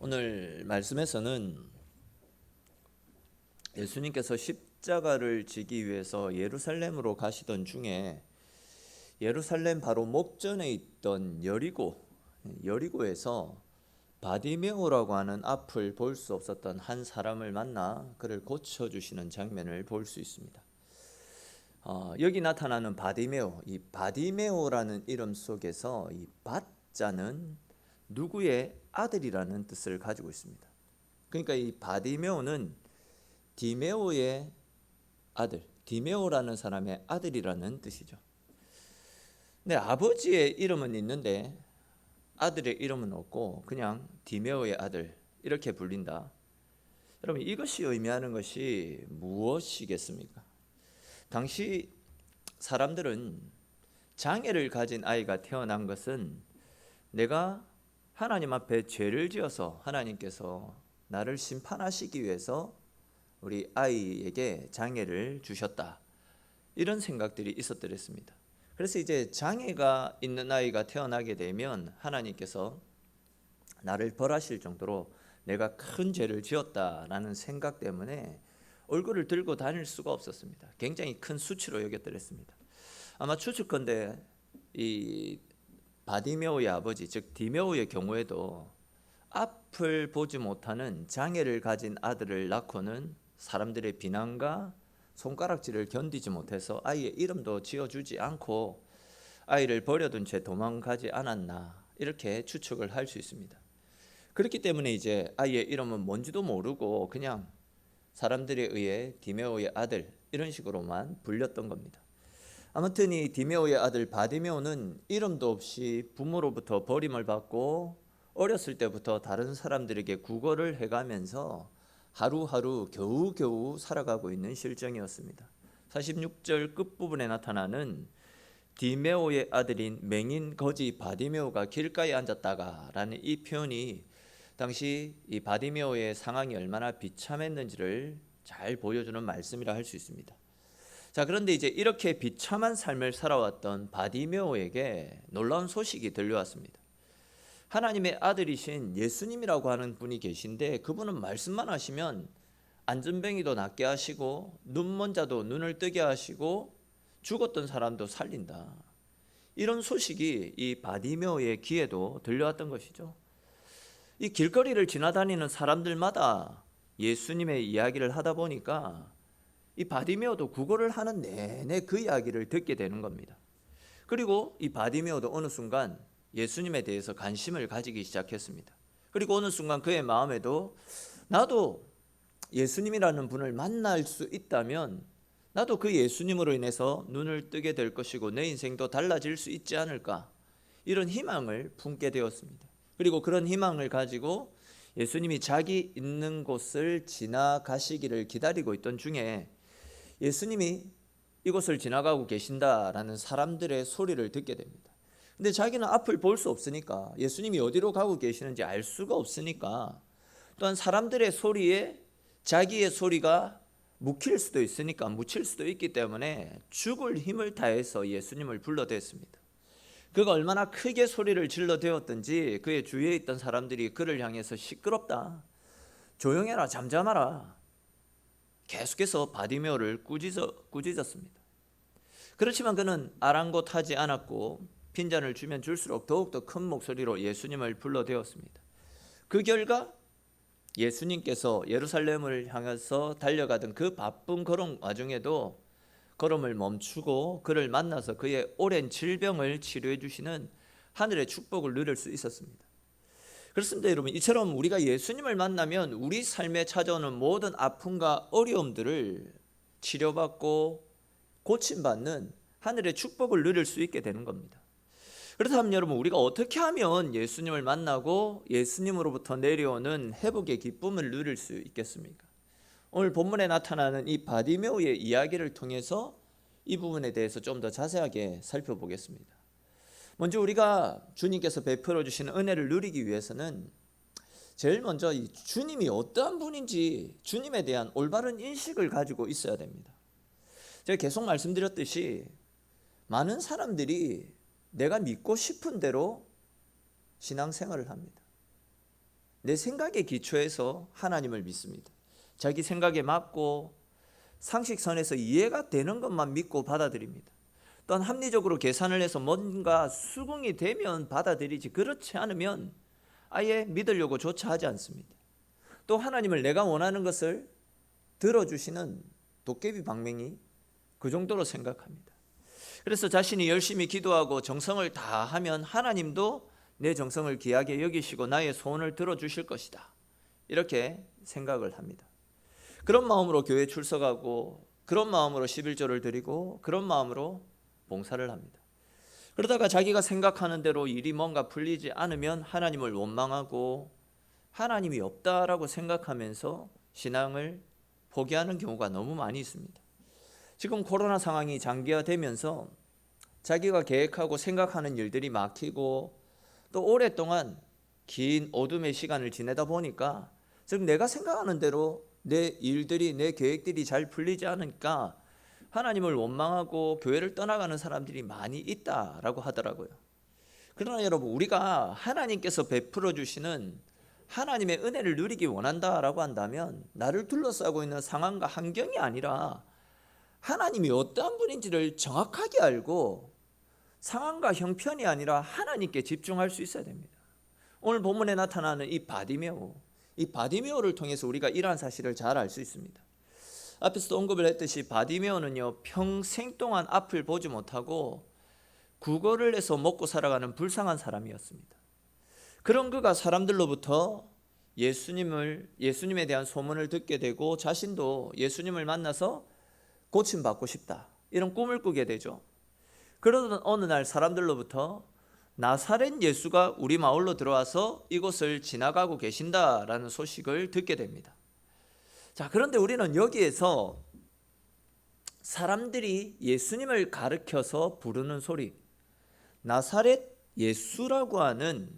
오늘 말씀에서는 예수님께서 십자가를 지기 위해서 예루살렘으로 가시던 중에 예루살렘 바로 목전에 있던 여리고에서 바디메오라고 하는 앞을 볼 수 없었던 한 사람을 만나 그를 고쳐주시는 장면을 볼 수 있습니다. 여기 나타나는 바디메오, 이 바디메오라는 이름 속에서 이 밧자는 누구의 아들이라는 뜻을 가지고 있습니다. 그러니까 이 바디메오는 디메오의 아들, 디메오라는 사람의 아들이라는 뜻이죠. 근데 아버지의 이름은 있는데 아들의 이름은 없고 그냥 디메오의 아들 이렇게 불린다. 여러분, 이것이 의미하는 것이 무엇이겠습니까? 당시 사람들은 장애를 가진 아이가 태어난 것은 내가 하나님 앞에 죄를 지어서 하나님께서 나를 심판하시기 위해서 우리 아이에게 장애를 주셨다, 이런 생각들이 있었더랬습니다. 그래서 이제 장애가 있는 아이가 태어나게 되면 하나님께서 나를 벌하실 정도로 내가 큰 죄를 지었다라는 생각 때문에 얼굴을 들고 다닐 수가 없었습니다. 굉장히 큰 수치로 여겼더랬습니다. 아마 추측컨대 이 바디메오의 아버지, 즉 디메오의 경우에도 앞을 보지 못하는 장애를 가진 아들을 낳고는 사람들의 비난과 손가락질을 견디지 못해서 아이의 이름도 지어주지 않고 아이를 버려둔 채 도망가지 않았나, 이렇게 추측을 할 수 있습니다. 그렇기 때문에 이제 아이의 이름은 뭔지도 모르고 그냥 사람들에 의해 디메오의 아들 이런 식으로만 불렸던 겁니다. 아무튼 이 디메오의 아들 바디메오는 이름도 없이 부모로부터 버림을 받고 어렸을 때부터 다른 사람들에게 구걸을 해가면서 하루하루 겨우겨우 살아가고 있는 실정이었습니다. 46절 끝부분에 나타나는 디메오의 아들인 맹인 거지 바디메오가 길가에 앉았다가 라는 이 표현이 당시 이 바디메오의 상황이 얼마나 비참했는지를 잘 보여주는 말씀이라 할 수 있습니다. 자, 그런데 이제 이렇게 비참한 삶을 살아왔던 바디메오에게 놀라운 소식이 들려왔습니다. 하나님의 아들이신 예수님이라고 하는 분이 계신데 그분은 말씀만 하시면 안전뱅이도 낫게 하시고 눈먼 자도 눈을 뜨게 하시고 죽었던 사람도 살린다, 이런 소식이 이 바디메오의 귀에도 들려왔던 것이죠. 이 길거리를 지나다니는 사람들마다 예수님의 이야기를 하다 보니까 이 바디메오도 구걸을 하는 내내 그 이야기를 듣게 되는 겁니다. 그리고 이 바디메오도 어느 순간 예수님에 대해서 관심을 가지기 시작했습니다. 그리고 어느 순간 그의 마음에도 나도 예수님이라는 분을 만날 수 있다면 나도 그 예수님으로 인해서 눈을 뜨게 될 것이고 내 인생도 달라질 수 있지 않을까, 이런 희망을 품게 되었습니다. 그리고 그런 희망을 가지고 예수님이 자기 있는 곳을 지나가시기를 기다리고 있던 중에 예수님이 이곳을 지나가고 계신다라는 사람들의 소리를 듣게 됩니다. 근데 자기는 앞을 볼 수 없으니까, 예수님이 어디로 가고 계시는지 알 수가 없으니까, 또한 사람들의 소리에 자기의 소리가 묻힐 수도 있으니까 묻힐 수도 있기 때문에 죽을 힘을 다해서 예수님을 불러댔습니다. 그가 얼마나 크게 소리를 질러대었던지 그의 주위에 있던 사람들이 그를 향해서 시끄럽다, 조용해라, 잠잠하라, 계속해서 바디메오를 꾸짖었습니다. 그렇지만 그는 아랑곳하지 않았고 빈잔을 주면 줄수록 더욱더 큰 목소리로 예수님을 불러대었습니다. 그 결과 예수님께서 예루살렘을 향해서 달려가던 그 바쁜 걸음 와중에도 걸음을 멈추고 그를 만나서 그의 오랜 질병을 치료해 주시는 하늘의 축복을 누릴 수 있었습니다. 그렇습니다, 여러분. 이처럼 우리가 예수님을 만나면 우리 삶에 찾아오는 모든 아픔과 어려움들을 치료받고 고침받는 하늘의 축복을 누릴 수 있게 되는 겁니다. 그렇다면 여러분, 우리가 어떻게 하면 예수님을 만나고 예수님으로부터 내려오는 회복의 기쁨을 누릴 수 있겠습니까? 오늘 본문에 나타나는 이 바디메오의 이야기를 통해서 이 부분에 대해서 좀 더 자세하게 살펴보겠습니다. 먼저 우리가 주님께서 베풀어 주시는 은혜를 누리기 위해서는 제일 먼저 이 주님이 어떠한 분인지 주님에 대한 올바른 인식을 가지고 있어야 됩니다. 제가 계속 말씀드렸듯이 많은 사람들이 내가 믿고 싶은 대로 신앙생활을 합니다. 내 생각에 기초해서 하나님을 믿습니다. 자기 생각에 맞고 상식선에서 이해가 되는 것만 믿고 받아들입니다. 또한 합리적으로 계산을 해서 뭔가 수긍이 되면 받아들이지, 그렇지 않으면 아예 믿으려고 조차 하지 않습니다. 또 하나님을 내가 원하는 것을 들어주시는 도깨비 방맹이 그 정도로 생각합니다. 그래서 자신이 열심히 기도하고 정성을 다하면 하나님도 내 정성을 귀하게 여기시고 나의 소원을 들어주실 것이다, 이렇게 생각을 합니다. 그런 마음으로 교회 출석하고, 그런 마음으로 11조를 드리고, 그런 마음으로 봉사를 합니다. 그러다가 자기가 생각하는 대로 일이 뭔가 풀리지 않으면 하나님을 원망하고 하나님이 없다라고 생각하면서 신앙을 포기하는 경우가 너무 많이 있습니다. 지금 코로나 상황이 장기화되면서 자기가 계획하고 생각하는 일들이 막히고, 또 오랫동안 긴 어둠의 시간을 지내다 보니까 지금 내가 생각하는 대로 내 일들이, 내 계획들이 잘 풀리지 않으니까 하나님을 원망하고 교회를 떠나가는 사람들이 많이 있다라고 하더라고요. 그러나 여러분, 우리가 하나님께서 베풀어 주시는 하나님의 은혜를 누리기 원한다라고 한다면 나를 둘러싸고 있는 상황과 환경이 아니라 하나님이 어떠한 분인지를 정확하게 알고 상황과 형편이 아니라 하나님께 집중할 수 있어야 됩니다. 오늘 본문에 나타나는 이 바디메오를 통해서 우리가 이러한 사실을 잘 알 수 있습니다. 앞에서도 언급을 했듯이 바디메오는요, 평생 동안 앞을 보지 못하고 구걸을 해서 먹고 살아가는 불쌍한 사람이었습니다. 그런 그가 사람들로부터 예수님에 대한 소문을 듣게 되고 자신도 예수님을 만나서 고침받고 싶다, 이런 꿈을 꾸게 되죠. 그러던 어느 날 사람들로부터 나사렛 예수가 우리 마을로 들어와서 이곳을 지나가고 계신다라는 소식을 듣게 됩니다. 자, 그런데 우리는 여기에서 사람들이 예수님을 가르쳐서 부르는 소리, 나사렛 예수라고 하는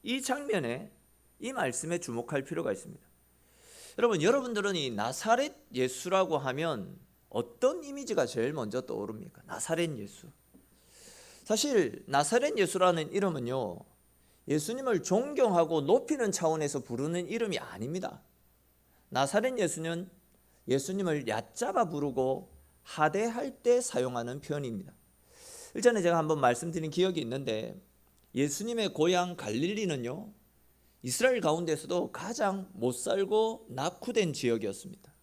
이 장면에, 이 말씀에 주목할 필요가 있습니다. 여러분들은 이 나사렛 예수라고 하면 어떤 이미지가 제일 먼저 떠오릅니까? 나사렛 예수. 사실 나사렛 예수라는 이름은요, 예수님을 존경하고 높이는 차원에서 부르는 이름이 아닙니다. 나사렛 예수는 예수님을 얕잡아 부르고 하대할 때 사용하는 표현입니다. 일전에 제가 한번 말씀드린 기억이 있는데, 예수님의 고향 갈릴리는요, 이스라엘 가운데서도 가장 못살고 낙후된 지역이었습니다.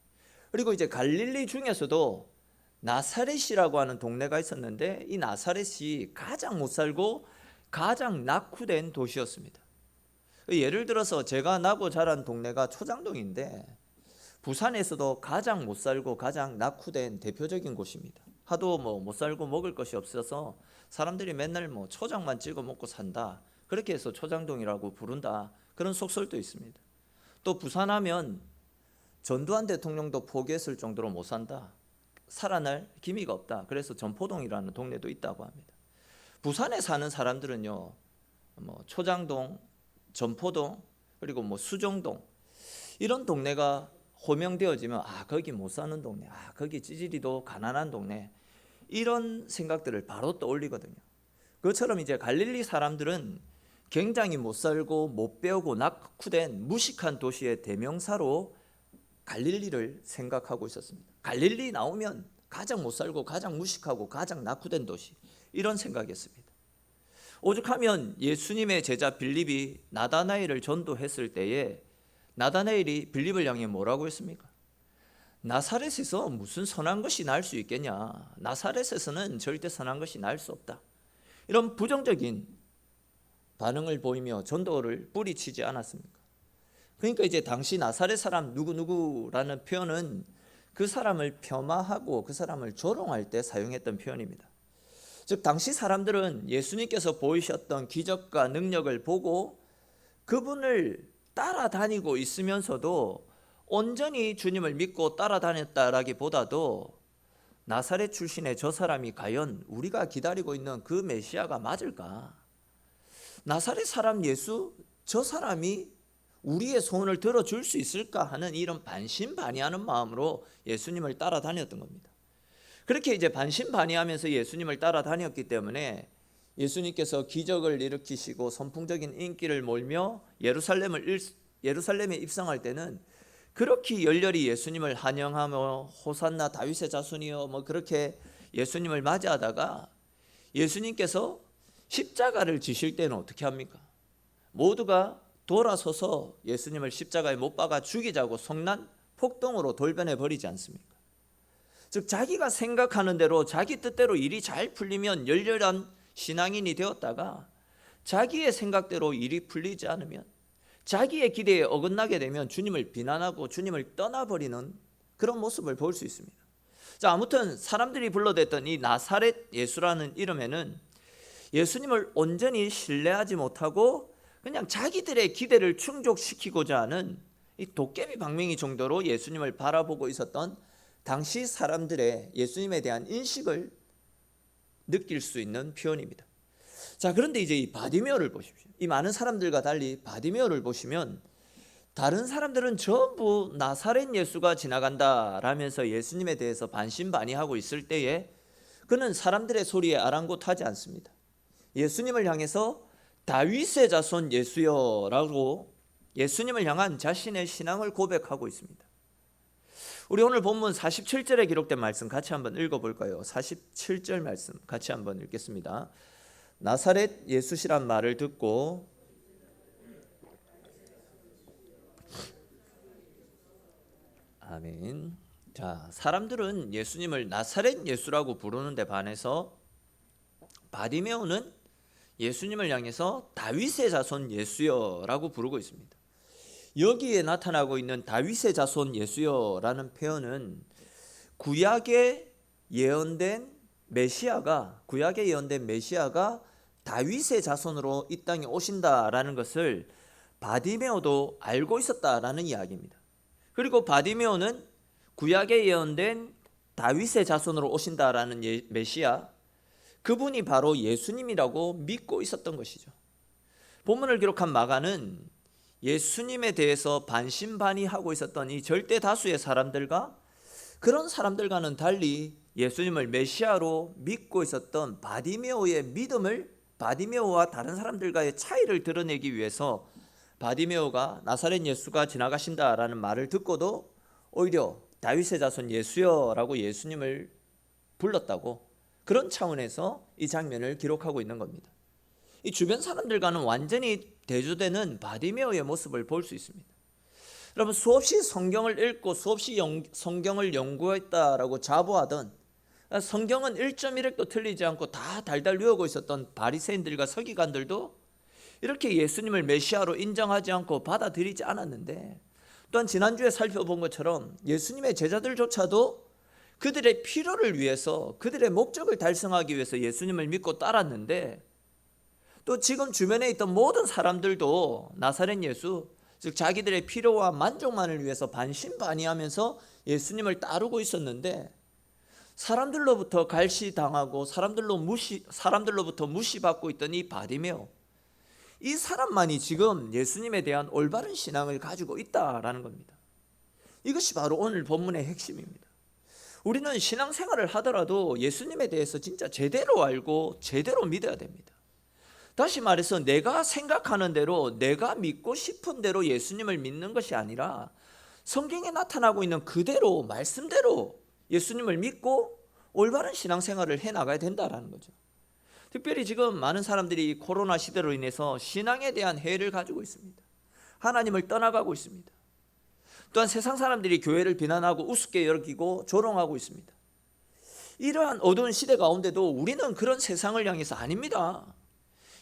그리고 이제 갈릴리 중에서도 나사렛이라고 하는 동네가 있었는데, 이 나사렛이 가장 못살고 가장 낙후된 도시였습니다. 예를 들어서 제가 나고 자란 동네가 초장동인데, 부산에서도 가장 못살고 가장 낙후된 대표적인 곳입니다. 하도 못살고 먹을 것이 없어서 사람들이 맨날 초장만 찍어 먹고 산다, 그렇게 해서 초장동이라고 부른다, 그런 속설도 있습니다. 또 부산하면 전두환 대통령도 포기했을 정도로 못 산다, 살아날 기미가 없다, 그래서 전포동이라는 동네도 있다고 합니다. 부산에 사는 사람들은요, 초장동, 전포동, 그리고 수정동, 이런 동네가 호명되어지면 거기 못 사는 동네, 거기 찌질이도 가난한 동네, 이런 생각들을 바로 떠올리거든요. 그것처럼 이제 갈릴리 사람들은 굉장히 못 살고 못 배우고 낙후된 무식한 도시의 대명사로 갈릴리를 생각하고 있었습니다. 갈릴리 나오면 가장 못 살고 가장 무식하고 가장 낙후된 도시, 이런 생각이었습니다. 오죽하면 예수님의 제자 빌립이 나다나엘을 전도했을 때에 나다나엘이 빌립을 향해 뭐라고 했습니까? 나사렛에서 무슨 선한 것이 날 수 있겠냐, 나사렛에서는 절대 선한 것이 날 수 없다, 이런 부정적인 반응을 보이며 전도를 뿌리치지 않았습니까? 그러니까 이제 당시 나사렛 사람 누구누구라는 표현은 그 사람을 폄하하고 그 사람을 조롱할 때 사용했던 표현입니다. 즉 당시 사람들은 예수님께서 보이셨던 기적과 능력을 보고 그분을 따라다니고 있으면서도 온전히 주님을 믿고 따라다녔다라기보다도 나사렛 출신의 저 사람이 과연 우리가 기다리고 있는 그 메시아가 맞을까? 나사렛 사람 예수, 저 사람이 우리의 소원을 들어줄 수 있을까 하는 이런 반신반의하는 마음으로 예수님을 따라다녔던 겁니다. 그렇게 이제 반신반의하면서 예수님을 따라다녔기 때문에 예수님께서 기적을 일으키시고 선풍적인 인기를 몰며 예루살렘을 예루살렘에 입성할 때는 그렇게 열렬히 예수님을 환영하며 호산나 다윗의 자손이여 뭐 그렇게 예수님을 맞이하다가 예수님께서 십자가를 지실 때는 어떻게 합니까? 모두가 돌아서서 예수님을 십자가에 못 박아 죽이자고 성난 폭동으로 돌변해 버리지 않습니까? 즉 자기가 생각하는 대로 자기 뜻대로 일이 잘 풀리면 열렬한 신앙인이 되었다가 자기의 생각대로 일이 풀리지 않으면 자기의 기대에 어긋나게 되면 주님을 비난하고 주님을 떠나버리는 그런 모습을 볼 수 있습니다. 자, 아무튼 사람들이 불러댔던 이 나사렛 예수라는 이름에는 예수님을 온전히 신뢰하지 못하고 그냥 자기들의 기대를 충족시키고자 하는 이 도깨비 방맹이 정도로 예수님을 바라보고 있었던 당시 사람들의 예수님에 대한 인식을 느낄 수 있는 표현입니다. 자, 그런데 이제 이 바디메오를 보십시오. 이 많은 사람들과 달리 바디메오를 보시면 다른 사람들은 전부 나사렛 예수가 지나간다 라면서 예수님에 대해서 반신반의하고 있을 때에 그는 사람들의 소리에 아랑곳하지 않습니다. 예수님을 향해서 다윗의 자손 예수여 라고 예수님을 향한 자신의 신앙을 고백하고 있습니다. 우리 오늘 본문 47절에 기록된 말씀 같이 한번 읽어볼까요? 47절 말씀 같이 한번 읽겠습니다. 나사렛 예수시란 말을 듣고 아멘. 자, 사람들은 예수님을 나사렛 예수라고 부르는데 반해서 바디메오는 예수님을 향해서 다윗의 자손 예수여라고 부르고 있습니다. 여기에 나타나고 있는 다윗의 자손 예수여라는 표현은 구약에 예언된 메시아가 다윗의 자손으로 이 땅에 오신다라는 것을 바디메오도 알고 있었다라는 이야기입니다. 그리고 바디메오는 구약에 예언된 다윗의 자손으로 오신다라는 메시아, 그분이 바로 예수님이라고 믿고 있었던 것이죠. 본문을 기록한 마가는 예수님에 대해서 반신반의하고 있었던 이 절대 다수의 사람들과 그런 사람들과는 달리 예수님을 메시아로 믿고 있었던 바디메오의 믿음을, 바디메오와 다른 사람들과의 차이를 드러내기 위해서 바디메오가 나사렛 예수가 지나가신다라는 말을 듣고도 오히려 다윗의 자손 예수여라고 예수님을 불렀다고, 그런 차원에서 이 장면을 기록하고 있는 겁니다. 이 주변 사람들과는 완전히 대조되는 바디메오의 모습을 볼 수 있습니다. 여러분, 수없이 성경을 읽고 수없이 성경을 연구했다라고 자부하던, 성경은 1.1획도 틀리지 않고 다 달달 외우고 있었던 바리새인들과 서기관들도 이렇게 예수님을 메시아로 인정하지 않고 받아들이지 않았는데, 또한 지난주에 살펴본 것처럼 예수님의 제자들조차도 그들의 필요를 위해서, 그들의 목적을 달성하기 위해서 예수님을 믿고 따랐는데, 또 지금 주변에 있던 모든 사람들도 나사렛 예수, 즉 자기들의 필요와 만족만을 위해서 반신반의하면서 예수님을 따르고 있었는데, 사람들로부터 갈시당하고 사람들로부터 무시받고 있던 이 바디메오, 이 사람만이 지금 예수님에 대한 올바른 신앙을 가지고 있다라는 겁니다. 이것이 바로 오늘 본문의 핵심입니다. 우리는 신앙생활을 하더라도 예수님에 대해서 진짜 제대로 알고 제대로 믿어야 됩니다. 다시 말해서 내가 생각하는 대로, 내가 믿고 싶은 대로 예수님을 믿는 것이 아니라 성경에 나타나고 있는 그대로, 말씀대로 예수님을 믿고 올바른 신앙생활을 해나가야 된다는 거죠. 특별히 지금 많은 사람들이 코로나 시대로 인해서 신앙에 대한 해를 가지고 있습니다. 하나님을 떠나가고 있습니다. 또한 세상 사람들이 교회를 비난하고 우습게 여기고 조롱하고 있습니다. 이러한 어두운 시대 가운데도 우리는 그런 세상을 향해서 아닙니다.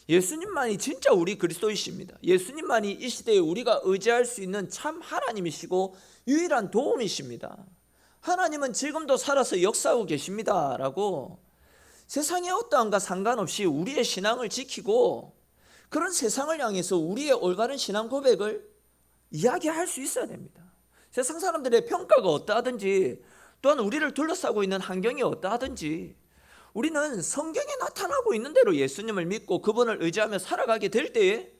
예수님만이 진짜 우리 그리스도이십니다. 예수님만이 이 시대에 우리가 의지할 수 있는 참 하나님이시고 유일한 도움이십니다. 하나님은 지금도 살아서 역사하고 계십니다 라고 세상의 어떠한가 상관없이 우리의 신앙을 지키고 그런 세상을 향해서 우리의 올바른 신앙 고백을 이야기할 수 있어야 됩니다. 세상 사람들의 평가가 어떠하든지, 또한 우리를 둘러싸고 있는 환경이 어떠하든지, 우리는 성경에 나타나고 있는 대로 예수님을 믿고 그분을 의지하며 살아가게 될 때에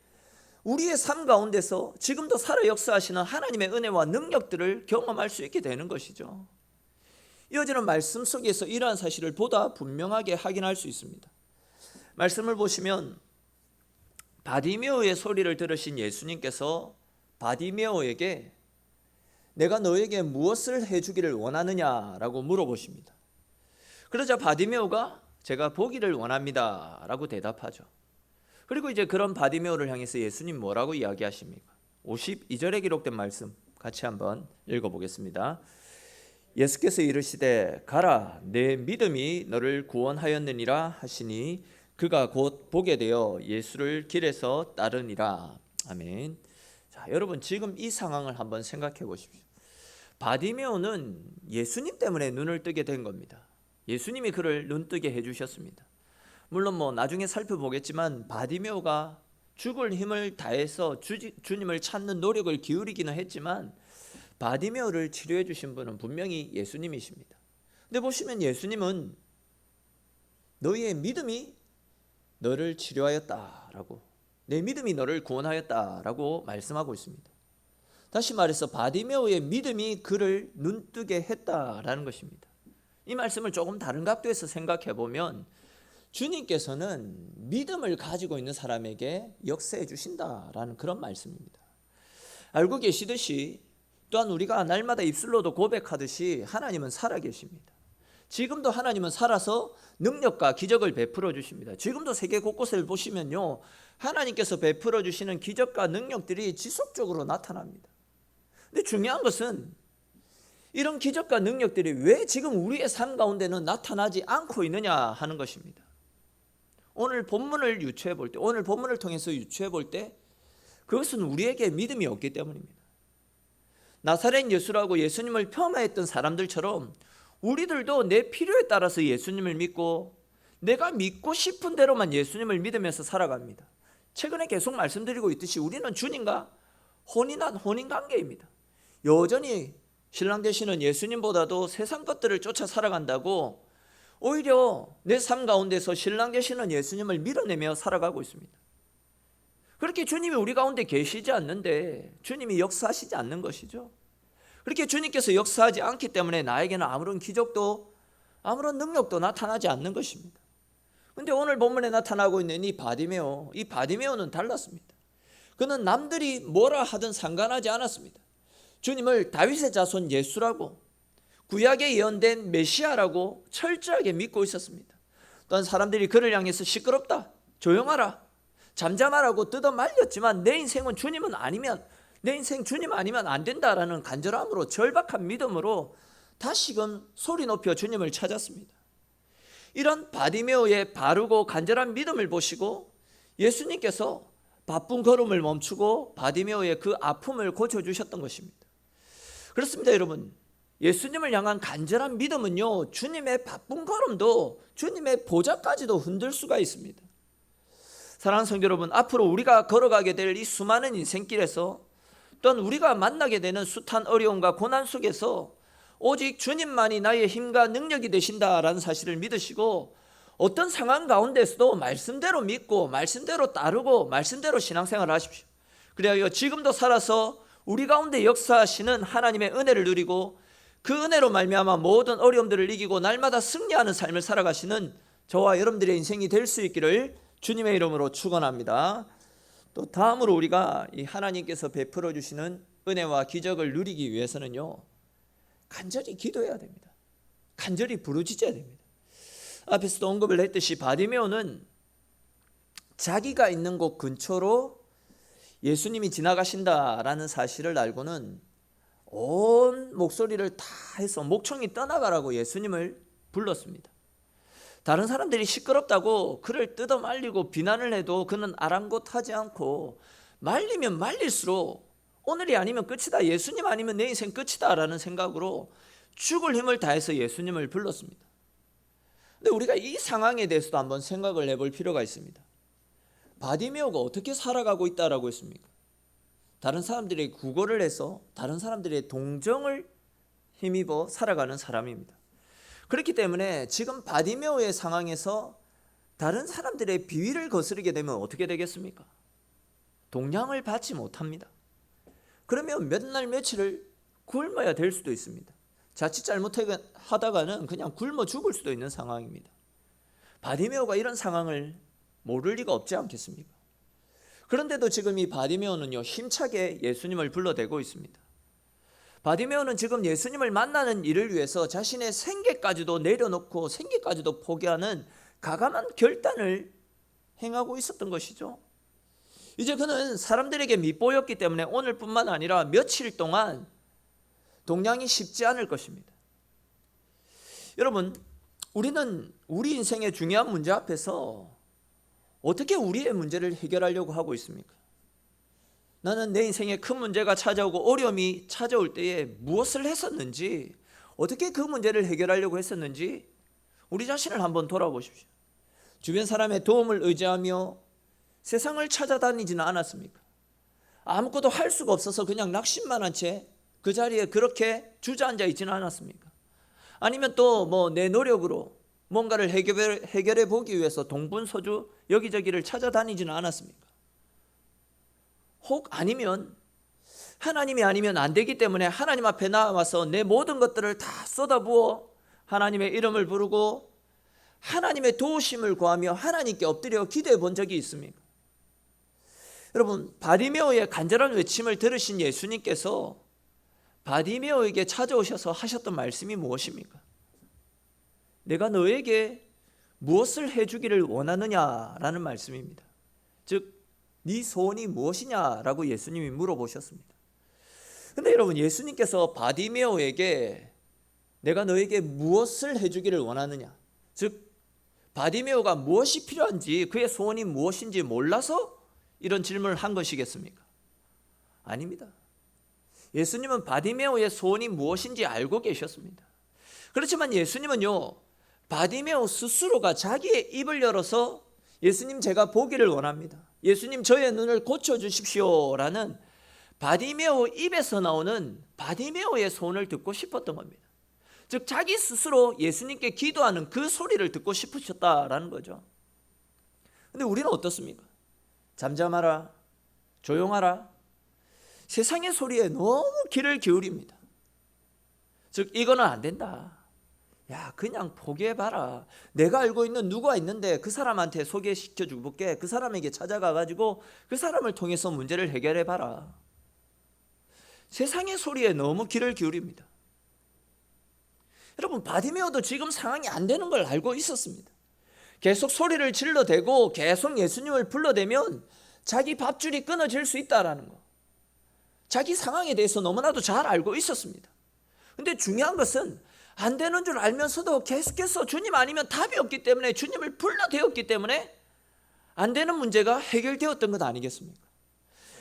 우리의 삶 가운데서 지금도 살아 역사하시는 하나님의 은혜와 능력들을 경험할 수 있게 되는 것이죠. 이어지는 말씀 속에서 이러한 사실을 보다 분명하게 확인할 수 있습니다. 말씀을 보시면 바디메오의 소리를 들으신 예수님께서 바디메오에게 내가 너에게 무엇을 해주기를 원하느냐라고 물어보십니다. 그러자 바디메오가 제가 보기를 원합니다 라고 대답하죠. 그리고 이제 그런 바디메오를 향해서 예수님 뭐라고 이야기하십니까? 52절에 기록된 말씀 같이 한번 읽어보겠습니다. 예수께서 이르시되 가라 내 믿음이 너를 구원하였느니라 하시니 그가 곧 보게 되어 예수를 길에서 따르니라. 아멘. 자, 여러분 지금 이 상황을 한번 생각해 보십시오. 바디메오는 예수님 때문에 눈을 뜨게 된 겁니다. 예수님이 그를 눈뜨게 해주셨습니다. 물론 나중에 살펴보겠지만 바디메오가 죽을 힘을 다해서 주님을 찾는 노력을 기울이기는 했지만 바디메오를 치료해 주신 분은 분명히 예수님이십니다. 근데 보시면 예수님은 너희의 믿음이 너를 치료하였다라고, 내 믿음이 너를 구원하였다라고 말씀하고 있습니다. 다시 말해서 바디메오의 믿음이 그를 눈뜨게 했다라는 것입니다. 이 말씀을 조금 다른 각도에서 생각해 보면 주님께서는 믿음을 가지고 있는 사람에게 역사해 주신다라는 그런 말씀입니다. 알고 계시듯이 또한 우리가 날마다 입술로도 고백하듯이 하나님은 살아계십니다. 지금도 하나님은 살아서 능력과 기적을 베풀어 주십니다. 지금도 세계 곳곳을 보시면요, 하나님께서 베풀어 주시는 기적과 능력들이 지속적으로 나타납니다. 근데 중요한 것은 이런 기적과 능력들이 왜 지금 우리의 삶 가운데는 나타나지 않고 있느냐 하는 것입니다. 오늘 본문을 유추해 볼 때, 오늘 본문을 통해서 유추해 볼 때 그것은 우리에게 믿음이 없기 때문입니다. 나사렛 예수라고 예수님을 폄하했던 사람들처럼 우리들도 내 필요에 따라서 예수님을 믿고 내가 믿고 싶은 대로만 예수님을 믿으면서 살아갑니다. 최근에 계속 말씀드리고 있듯이 우리는 주님과 혼인한 혼인관계입니다. 여전히 신랑 되시는 예수님보다도 세상 것들을 쫓아 살아간다고 오히려 내 삶 가운데서 신랑 되시는 예수님을 밀어내며 살아가고 있습니다. 그렇게 주님이 우리 가운데 계시지 않는데 주님이 역사하시지 않는 것이죠. 그렇게 주님께서 역사하지 않기 때문에 나에게는 아무런 기적도 아무런 능력도 나타나지 않는 것입니다. 그런데 오늘 본문에 나타나고 있는 이 바디메오는 달랐습니다. 그는 남들이 뭐라 하든 상관하지 않았습니다. 주님을 다윗의 자손 예수라고, 구약에 예언된 메시아라고 철저하게 믿고 있었습니다. 또한 사람들이 그를 향해서 시끄럽다, 조용하라, 잠잠하라고 뜯어 말렸지만 내 인생은 주님은 아니면, 내 인생 주님 아니면 안 된다라는 간절함으로, 절박한 믿음으로 다시금 소리 높여 주님을 찾았습니다. 이런 바디메오의 바르고 간절한 믿음을 보시고 예수님께서 바쁜 걸음을 멈추고 바디메오의 그 아픔을 고쳐주셨던 것입니다. 그렇습니다, 여러분. 예수님을 향한 간절한 믿음은요, 주님의 바쁜 걸음도, 주님의 보좌까지도 흔들 수가 있습니다. 사랑하는 성도 여러분, 앞으로 우리가 걸어가게 될 이 수많은 인생길에서, 또한 우리가 만나게 되는 숱한 어려움과 고난 속에서 오직 주님만이 나의 힘과 능력이 되신다라는 사실을 믿으시고 어떤 상황 가운데서도 말씀대로 믿고 말씀대로 따르고 말씀대로 신앙생활을 하십시오. 그래야 지금도 살아서 우리 가운데 역사하시는 하나님의 은혜를 누리고 그 은혜로 말미암아 모든 어려움들을 이기고 날마다 승리하는 삶을 살아가시는 저와 여러분들의 인생이 될 수 있기를 주님의 이름으로 축원합니다. 또 다음으로 우리가 이 하나님께서 베풀어 주시는 은혜와 기적을 누리기 위해서는요, 간절히 기도해야 됩니다. 간절히 부르짖어야 됩니다. 앞에서도 언급을 했듯이 바디메오는 자기가 있는 곳 근처로 예수님이 지나가신다라는 사실을 알고는 온 목소리를 다 해서 목청이 떠나가라고 예수님을 불렀습니다. 다른 사람들이 시끄럽다고 그를 뜯어 말리고 비난을 해도 그는 아랑곳하지 않고 말리면 말릴수록 오늘이 아니면 끝이다, 예수님 아니면 내 인생 끝이다 라는 생각으로 죽을 힘을 다해서 예수님을 불렀습니다. 근데 우리가 이 상황에 대해서도 한번 생각을 해볼 필요가 있습니다. 바디메오가 어떻게 살아가고 있다라고 했습니까? 다른 사람들의 구걸을 해서 다른 사람들의 동정을 힘입어 살아가는 사람입니다. 그렇기 때문에 지금 바디메오의 상황에서 다른 사람들의 비위를 거스르게 되면 어떻게 되겠습니까? 동량을 받지 못합니다. 그러면 몇 날 며칠을 굶어야 될 수도 있습니다. 자칫 잘못하다가는 그냥 굶어 죽을 수도 있는 상황입니다. 바디메오가 이런 상황을 모를 리가 없지 않겠습니까? 그런데도 지금 이 바디메오는요, 힘차게 예수님을 불러대고 있습니다. 바디메오는 지금 예수님을 만나는 일을 위해서 자신의 생계까지도 내려놓고 생계까지도 포기하는 가감한 결단을 행하고 있었던 것이죠. 이제 그는 사람들에게 밉보였기 때문에 오늘뿐만 아니라 며칠 동안 동냥이 쉽지 않을 것입니다. 여러분, 우리는 우리 인생의 중요한 문제 앞에서 어떻게 우리의 문제를 해결하려고 하고 있습니까? 나는 내 인생에 큰 문제가 찾아오고 어려움이 찾아올 때에 무엇을 했었는지, 어떻게 그 문제를 해결하려고 했었는지 우리 자신을 한번 돌아보십시오. 주변 사람의 도움을 의지하며 세상을 찾아다니지는 않았습니까? 아무것도 할 수가 없어서 그냥 낙심만 채 그 자리에 그렇게 주저앉아 있지는 않았습니까? 아니면 또 내 노력으로 뭔가를 해결해 보기 위해서 동분서주 여기저기를 찾아다니지는 않았습니까? 혹 아니면 하나님이 아니면 안 되기 때문에 하나님 앞에 나와서 내 모든 것들을 다 쏟아부어 하나님의 이름을 부르고 하나님의 도우심을 구하며 하나님께 엎드려 기도해 본 적이 있습니까? 여러분, 바디메오의 간절한 외침을 들으신 예수님께서 바디메오에게 찾아오셔서 하셨던 말씀이 무엇입니까? 내가 너에게 무엇을 해주기를 원하느냐라는 말씀입니다. 즉, 네 소원이 무엇이냐라고 예수님이 물어보셨습니다. 근데 여러분, 예수님께서 바디메오에게 내가 너에게 무엇을 해주기를 원하느냐, 즉 바디메오가 무엇이 필요한지, 그의 소원이 무엇인지 몰라서 이런 질문을 한 것이겠습니까? 아닙니다. 예수님은 바디메오의 소원이 무엇인지 알고 계셨습니다. 그렇지만 예수님은요, 바디메오 스스로가 자기의 입을 열어서 예수님, 제가 보기를 원합니다, 예수님, 저의 눈을 고쳐주십시오 라는 바디메오 입에서 나오는 바디메오의 소원을 듣고 싶었던 겁니다. 즉, 자기 스스로 예수님께 기도하는 그 소리를 듣고 싶으셨다라는 거죠. 근데 우리는 어떻습니까? 잠잠하라, 조용하라, 세상의 소리에 너무 귀를 기울입니다. 즉, 이거는 안 된다, 야 그냥 포기해봐라, 내가 알고 있는 누가 있는데 그 사람한테 소개시켜 줄게, 그 사람에게 찾아가가지고 그 사람을 통해서 문제를 해결해봐라. 세상의 소리에 너무 귀를 기울입니다. 여러분, 바디메오도 지금 상황이 안 되는 걸 알고 있었습니다. 계속 소리를 질러대고 계속 예수님을 불러대면 자기 밥줄이 끊어질 수 있다는 거, 자기 상황에 대해서 너무나도 잘 알고 있었습니다. 근데 중요한 것은 안 되는 줄 알면서도 계속해서 주님 아니면 답이 없기 때문에 주님을 불러대었기 때문에 안 되는 문제가 해결되었던 것 아니겠습니까?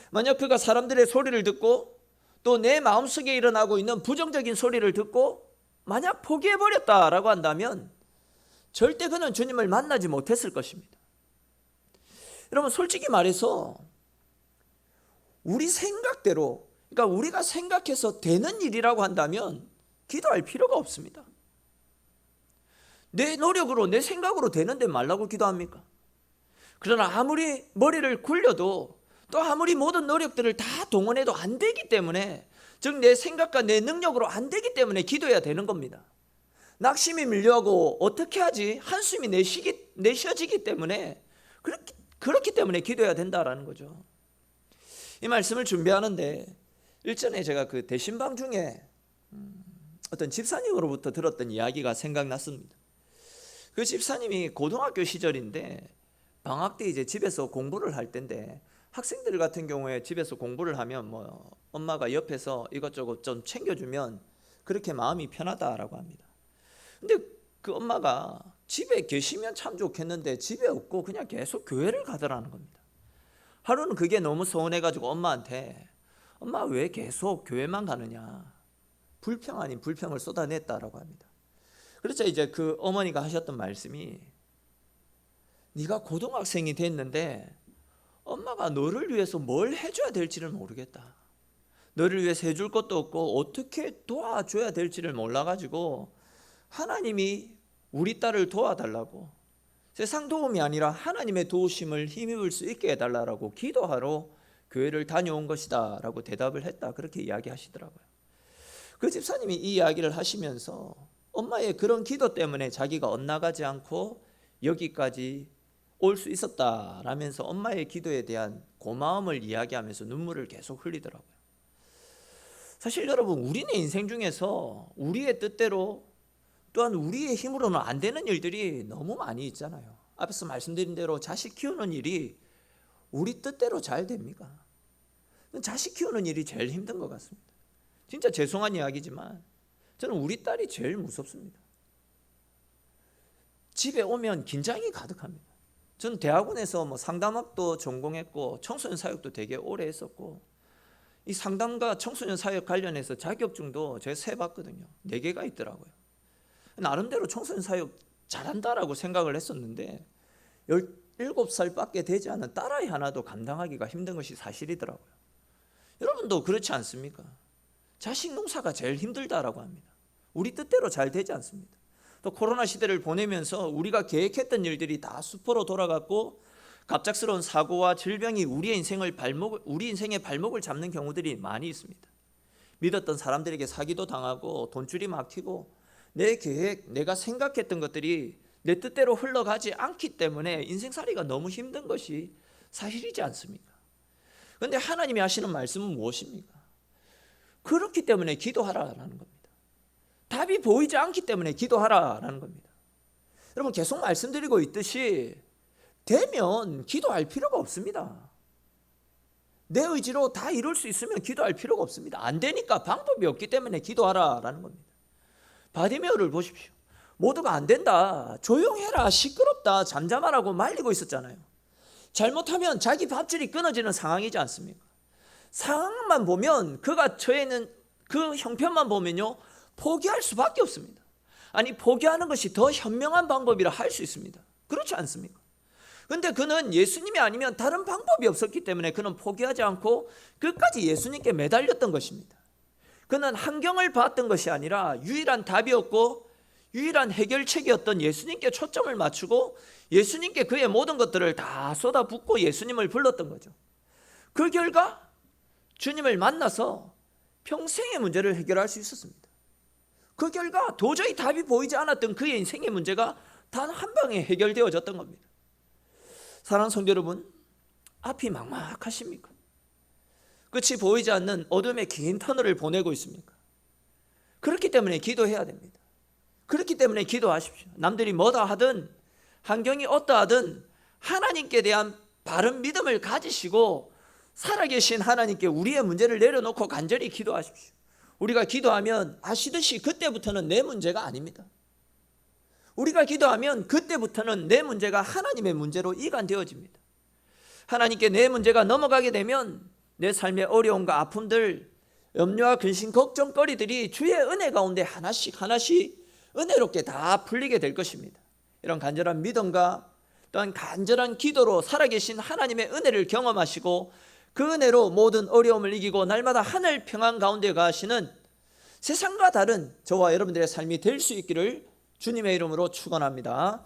만약 그가 사람들의 소리를 듣고 또 내 마음속에 일어나고 있는 부정적인 소리를 듣고 만약 포기해버렸다라고 한다면 절대 그는 주님을 만나지 못했을 것입니다. 여러분, 솔직히 말해서 우리 생각대로, 그러니까 우리가 생각해서 되는 일이라고 한다면 기도할 필요가 없습니다. 내 노력으로 내 생각으로 되는데 말라고 기도합니까? 그러나 아무리 머리를 굴려도 또 아무리 모든 노력들을 다 동원해도 안 되기 때문에, 즉 내 생각과 내 능력으로 안 되기 때문에 기도해야 되는 겁니다. 낙심이 밀려오고 어떻게 하지? 한숨이 내쉬어지기 때문에 그렇기 때문에 기도해야 된다라는 거죠. 이 말씀을 준비하는데 일전에 제가 그 대신방 중에 어떤 집사님으로부터 들었던 이야기가 생각났습니다. 그 집사님이 고등학교 시절인데 방학 때 이제 집에서 공부를 할 때인데, 학생들 같은 경우에 집에서 공부를 하면 엄마가 옆에서 이것저것 좀 챙겨주면 그렇게 마음이 편하다라고 합니다. 근데 그 엄마가 집에 계시면 참 좋겠는데 집에 없고 그냥 계속 교회를 가더라는 겁니다. 하루는 그게 너무 서운해가지고 엄마한테, 엄마 왜 계속 교회만 가느냐, 불평 아닌 불평을 쏟아냈다라고 합니다. 그래서 이제 그 어머니가 하셨던 말씀이, 네가 고등학생이 됐는데 엄마가 너를 위해서 뭘 해줘야 될지를 모르겠다, 너를 위해서 해줄 것도 없고 어떻게 도와줘야 될지를 몰라가지고 하나님이 우리 딸을 도와달라고, 세상 도움이 아니라 하나님의 도우심을 힘입을 수 있게 해달라고 기도하러 교회를 다녀온 것이다 라고 대답을 했다, 그렇게 이야기하시더라고요. 그 집사님이 이 이야기를 하시면서 엄마의 그런 기도 때문에 자기가 엇나가지 않고 여기까지 올 수 있었다라면서 엄마의 기도에 대한 고마움을 이야기하면서 눈물을 계속 흘리더라고요. 사실 여러분, 우리네 인생 중에서 우리의 뜻대로 또한 우리의 힘으로는 안 되는 일들이 너무 많이 있잖아요. 앞에서 말씀드린 대로 자식 키우는 일이 우리 뜻대로 잘 됩니까? 자식 키우는 일이 제일 힘든 것 같습니다. 진짜 죄송한 이야기지만 저는 우리 딸이 제일 무섭습니다. 집에 오면 긴장이 가득합니다. 저는 대학원에서 상담학도 전공했고 청소년 사역도 되게 오래 했었고, 이 상담과 청소년 사역 관련해서 자격증도 제가 세봤거든요. 4개가 있더라고요. 나름대로 청소년 사역 잘한다라고 생각을 했었는데 17살밖에 되지 않은 딸아이 하나도 감당하기가 힘든 것이 사실이더라고요. 여러분도 그렇지 않습니까? 자식 농사가 제일 힘들다라고 합니다. 우리 뜻대로 잘 되지 않습니다. 또 코로나 시대를 보내면서 우리가 계획했던 일들이 다 수포로 돌아갔고, 갑작스러운 사고와 질병이 우리 인생의 발목을 잡는 경우들이 많이 있습니다. 믿었던 사람들에게 사기도 당하고 돈줄이 막히고, 내 계획, 내가 생각했던 것들이 내 뜻대로 흘러가지 않기 때문에 인생살이가 너무 힘든 것이 사실이지 않습니까? 그런데 하나님이 하시는 말씀은 무엇입니까? 그렇기 때문에 기도하라라는 겁니다. 답이 보이지 않기 때문에 기도하라라는 겁니다. 여러분, 계속 말씀드리고 있듯이 되면 기도할 필요가 없습니다. 내 의지로 다 이룰 수 있으면 기도할 필요가 없습니다. 안 되니까 방법이 없기 때문에 기도하라라는 겁니다. 바디메오를 보십시오. 모두가 안 된다, 조용해라, 시끄럽다, 잠잠하라고 말리고 있었잖아요. 잘못하면 자기 밥줄이 끊어지는 상황이지 않습니까? 상황만 보면, 그가 처해 있는 그 형편만 보면요, 포기할 수밖에 없습니다. 아니, 포기하는 것이 더 현명한 방법이라 할 수 있습니다. 그렇지 않습니까? 그런데 그는 예수님이 아니면 다른 방법이 없었기 때문에 그는 포기하지 않고 끝까지 예수님께 매달렸던 것입니다. 그는 환경을 봤던 것이 아니라 유일한 답이었고 유일한 해결책이었던 예수님께 초점을 맞추고 예수님께 그의 모든 것들을 다 쏟아붓고 예수님을 불렀던 거죠. 그 결과 주님을 만나서 평생의 문제를 해결할 수 있었습니다. 그 결과 도저히 답이 보이지 않았던 그의 인생의 문제가 단 한 방에 해결되어졌던 겁니다. 사랑하는 성도 여러분, 앞이 막막하십니까? 끝이 보이지 않는 어둠의 긴 터널을 보내고 있습니까? 그렇기 때문에 기도해야 됩니다. 그렇기 때문에 기도하십시오. 남들이 뭐다 하든 환경이 어떠하든 하나님께 대한 바른 믿음을 가지시고 살아계신 하나님께 우리의 문제를 내려놓고 간절히 기도하십시오. 우리가 기도하면 아시듯이 그때부터는 내 문제가 아닙니다. 우리가 기도하면 그때부터는 내 문제가 하나님의 문제로 이관되어집니다. 하나님께 내 문제가 넘어가게 되면 내 삶의 어려움과 아픔들, 염려와 근심, 걱정거리들이 주의 은혜 가운데 하나씩 은혜롭게 다 풀리게 될 것입니다. 이런 간절한 믿음과 또한 간절한 기도로 살아계신 하나님의 은혜를 경험하시고 그 은혜로 모든 어려움을 이기고 날마다 하늘 평안 가운데 가시는 세상과 다른 저와 여러분들의 삶이 될 수 있기를 주님의 이름으로 축원합니다.